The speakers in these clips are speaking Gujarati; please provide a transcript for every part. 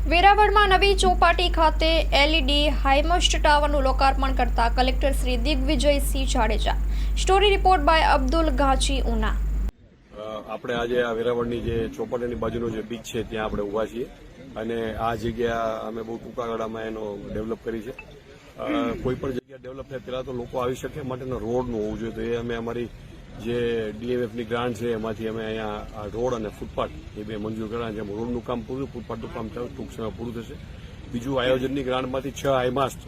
વેરાવળમાં નવી ચોપાટી ખાતે એલઈડી હાઈમસ્ટ ટાવરનું લોકાર્પણ કરતા collector Shri Digvijaysinh Jadeja. Story report by Abdul Gachi Una. આપણે આજે આ વેરાવળની જે ચોપાટીની બાજુનો જે બીચ છે ત્યાં આપણે ઉભા છીએ અને આ જગ્યા અમે બહુ ટૂંકા ગાળામાં એનો ડેવલપ કરી છે। કોઈ પણ જગ્યા ડેવલપ થાય પહેલા તો લોકો આવી શકે માટેનો રોડનું હોવું જોઈએ, તો એ અમે અમારી જે ડીએમએફની ગ્રાન્ટ છે એમાંથી અમે અહીંયા રોડ અને ફૂટપાથ એ બે મંજૂર કર્યા છે। રોડનું કામ પૂરું, ફૂટપાથનું કામ ટૂંક સમય પૂરું થશે। બીજું આયોજનની ગ્રાન્ટમાંથી 6 હાઈમાસ્ટ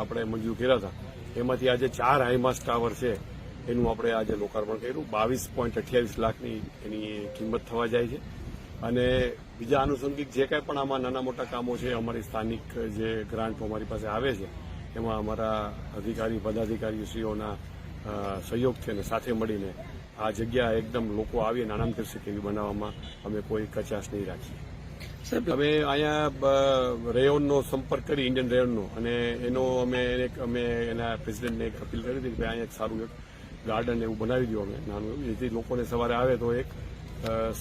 આપણે મંજૂર કર્યા હતા, એમાંથી આજે 4 હાઈમાસ્ટ ટાવર છે એનું આપણે આજે લોકાર્પણ કર્યું। 22.28 લાખની એની કિંમત થવા જાય છે અને બીજા આનુષંગિક જે કાંઈ પણ આમાં નાના મોટા કામો છે અમારી સ્થાનિક જે ગ્રાન્ટો અમારી પાસે આવે છે એમાં અમારા અધિકારી પદાધિકારીશ્રીઓના સહયોગથી અને સાથે મળીને આ જગ્યા એકદમ લોકો આવી અને આનંદ કરી શકે એવી બનાવવામાં અમે કોઈ કચાશ નહીં રાખીએ। અમે અહીંયા રેયોનનો સંપર્ક કરી, ઇન્ડિયન રેયોનનો, અને એનો અમે એના પ્રેસિડેન્ટને એક અપીલ કરી હતી કે ભાઈ અહીંયા એક સારું એક ગાર્ડન એવું બનાવી દો અમે નાનું એવું, જેથી લોકોને સવારે આવે તો એક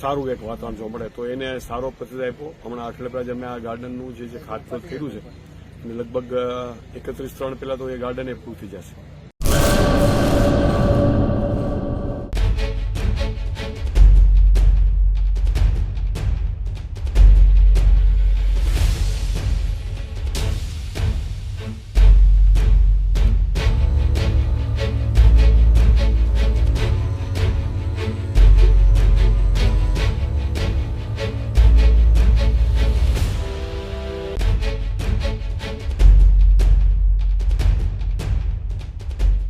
સારું એક વાતાવરણ જોવા મળે, તો એને સારો પ્રતિસાદ આપ્યો। હમણાં અઠવાડિયા પહેલા અમે આ ગાર્ડનનું જે ખાતમુહૂર્ત કર્યું છે અને લગભગ 31/3 પહેલા તો એ ગાર્ડન એ પૂરું થઈ જશે।